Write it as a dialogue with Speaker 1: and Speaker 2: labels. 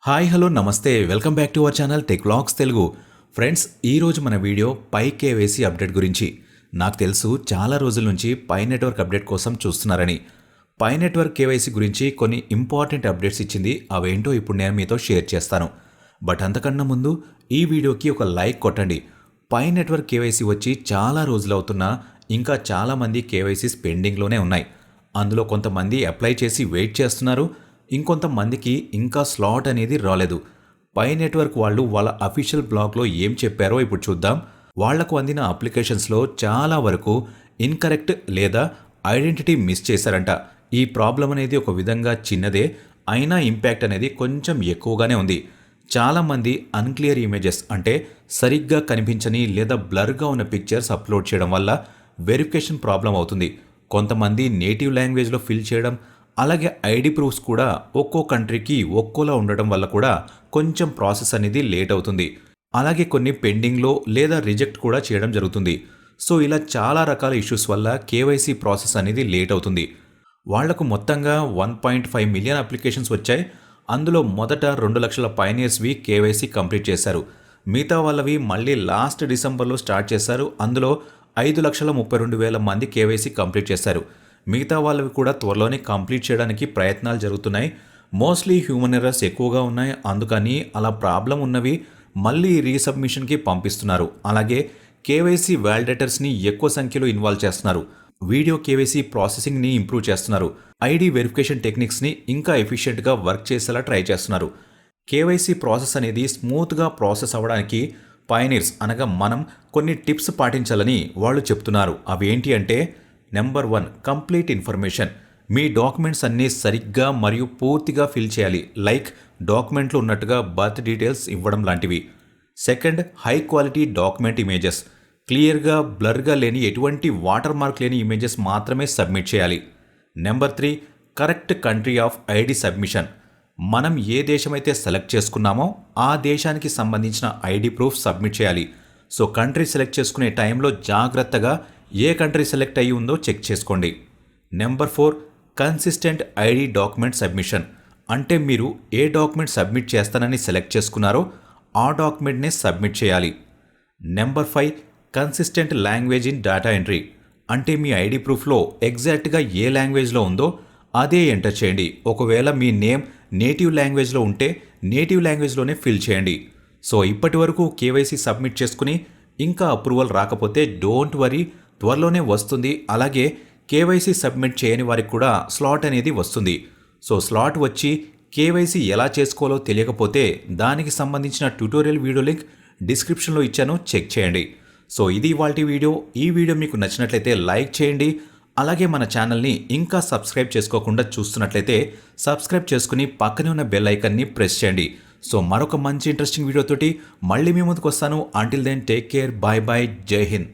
Speaker 1: Hi hello నమస్తే welcome back to our channel tech vlogs Telugu. Friends, ఈరోజు మన video పై KYC update గురించి. నాకు తెలుసు చాలా రోజుల నుంచి పై నెట్వర్క్ అప్డేట్ కోసం చూస్తున్నారని. పై నెట్వర్క్ కేవైసీ గురించి కొన్ని ఇంపార్టెంట్ అప్డేట్స్ ఇచ్చింది. అవేంటో ఇప్పుడు నేను మీతో షేర్ చేస్తాను. బట్ అంతకన్నా ముందు ఈ వీడియోకి ఒక లైక్ కొట్టండి. పై నెట్వర్క్ కేవైసీ వచ్చి చాలా రోజులు అవుతున్నా ఇంకా చాలామంది కేవైసీస్ పెండింగ్లోనే ఉన్నాయి. అందులో కొంతమంది అప్లై చేసి వెయిట్ చేస్తున్నారు. ఇంకొంతమందికి ఇంకా స్లాట్ అనేది రాలేదు. పై నెట్వర్క్ వాళ్ళు వాళ్ళ అఫీషియల్ బ్లాగ్లో ఏం చెప్పారో ఇప్పుడు చూద్దాం. వాళ్లకు అందిన అప్లికేషన్స్లో చాలా వరకు ఇన్కరెక్ట్ లేదా ఐడెంటిటీ మిస్ చేశారంట. ఈ ప్రాబ్లం అనేది ఒక విధంగా చిన్నదే, అయినా ఇంపాక్ట్ అనేది కొంచెం ఎక్కువగానే ఉంది. చాలామంది అన్క్లియర్ ఇమేజెస్ అంటే సరిగ్గా కనిపించని లేదా బ్లర్గా ఉన్న పిక్చర్స్ అప్లోడ్ చేయడం వల్ల వెరిఫికేషన్ ప్రాబ్లం అవుతుంది. కొంతమంది నేటివ్ లాంగ్వేజ్లో ఫిల్ చేయడం, అలాగే ఐడి ప్రూఫ్స్ కూడా ఒక్కో కంట్రీకి ఒక్కోలా ఉండడం వల్ల కూడా కొంచెం ప్రాసెస్ అనేది లేట్ అవుతుంది. అలాగే కొన్ని పెండింగ్లో లేదా రిజెక్ట్ కూడా చేయడం జరుగుతుంది. సో ఇలా చాలా రకాల ఇష్యూస్ వల్ల కేవైసీ ప్రాసెస్ అనేది లేట్ అవుతుంది. వాళ్లకు మొత్తంగా 1.5 మిలియన్ అప్లికేషన్స్ వచ్చాయి. అందులో మొదట 2 లక్షల పైనియర్స్వి కేవైసీ కంప్లీట్ చేశారు. మిగతా వాళ్ళవి మళ్ళీ లాస్ట్ డిసెంబర్లో స్టార్ట్ చేశారు. అందులో 5,32,000 మంది కేవైసీ కంప్లీట్ చేశారు. మిగతా వాళ్ళవి కూడా త్వరలోనే కంప్లీట్ చేయడానికి ప్రయత్నాలు జరుగుతున్నాయి. మోస్ట్లీ హ్యూమన్ ఎర్రర్స్ ఎక్కువగా ఉన్నాయి. అందుకని అలా ప్రాబ్లం ఉన్నవి మళ్ళీ రీసబ్మిషన్కి పంపిస్తున్నారు. అలాగే కేవైసీ వ్యాలిడేటర్స్ని ఎక్కువ సంఖ్యలో ఇన్వాల్వ్ చేస్తున్నారు. వీడియో కేవైసీ ప్రాసెసింగ్ని ఇంప్రూవ్ చేస్తున్నారు. ఐడి వెరిఫికేషన్ టెక్నిక్స్ని ఇంకా ఎఫిషియెంట్గా వర్క్ చేసేలా ట్రై చేస్తున్నారు. కేవైసీ ప్రాసెస్ అనేది స్మూత్గా ప్రాసెస్ అవ్వడానికి పైనీర్స్ అనగా మనం కొన్ని టిప్స్ పాటించాలని వాళ్ళు చెప్తున్నారు. అవి ఏంటి అంటే, నెంబర్ 1, కంప్లీట్ ఇన్ఫర్మేషన్. మీ డాక్యుమెంట్స్ అన్నీ సరిగ్గా మరియు పూర్తిగా ఫిల్ చేయాలి. లైక్ డాక్యుమెంట్లో ఉన్నట్టుగా బర్త్ డీటెయిల్స్ ఇవ్వడం లాంటివి. Second, high quality document images. క్లియర్గా బ్లర్గా లేని ఎటువంటి వాటర్ మార్క్ లేని ఇమేజెస్ మాత్రమే సబ్మిట్ చేయాలి. Number 3, correct country of ID submission. మనం ఏ దేశమైతే సెలెక్ట్ చేసుకున్నామో ఆ దేశానికి సంబంధించిన ఐడి ప్రూఫ్ సబ్మిట్ చేయాలి. సో కంట్రీ సెలెక్ట్ చేసుకునే టైంలో జాగ్రత్తగా ఏ కంట్రీ సెలెక్ట్ అయ్యి ఉందో చెక్ చేసుకోండి. Number 4, consistent ID document submission. అంటే మీరు ఏ డాక్యుమెంట్ సబ్మిట్ చేస్తానని సెలెక్ట్ చేసుకున్నారో ఆ డాక్యుమెంట్నే సబ్మిట్ చేయాలి. Number 5, consistent language in data entry. అంటే మీ ఐడి ప్రూఫ్లో ఎగ్జాక్ట్గా ఏ లాంగ్వేజ్లో ఉందో అదే ఎంటర్ చేయండి. ఒకవేళ మీ నేమ్ నేటివ్ లాంగ్వేజ్లో ఉంటే నేటివ్ లాంగ్వేజ్లోనే ఫిల్ చేయండి. సో ఇప్పటి వరకు కేవైసీ సబ్మిట్ చేసుకుని ఇంకా అప్రూవల్ రాకపోతే డోంట్ వరీ, త్వరలోనే వస్తుంది. అలాగే కేవైసీ సబ్మిట్ చేయని వారికి కూడా స్లాట్ అనేది వస్తుంది. సో స్లాట్ వచ్చి కేవైసీ ఎలా చేసుకోవాలో తెలియకపోతే దానికి సంబంధించిన ట్యుటోరియల్ వీడియో లింక్ డిస్క్రిప్షన్లో ఇచ్చాను, చెక్ చేయండి. సో ఇది ఇవాల్టి వీడియో. ఈ వీడియో మీకు నచ్చినట్లయితే లైక్ చేయండి. అలాగే మన ఛానల్ని ఇంకా సబ్స్క్రైబ్ చేసుకోకుండా చూస్తున్నట్లయితే సబ్స్క్రైబ్ చేసుకుని పక్కనే ఉన్న బెల్ ఐకాన్ని ప్రెస్ చేయండి. సో మరొక మంచి ఇంట్రెస్టింగ్ వీడియోతోటి మళ్ళీ మీ ముందుకు వస్తాను. Until then take care, bye bye, జై హింద్.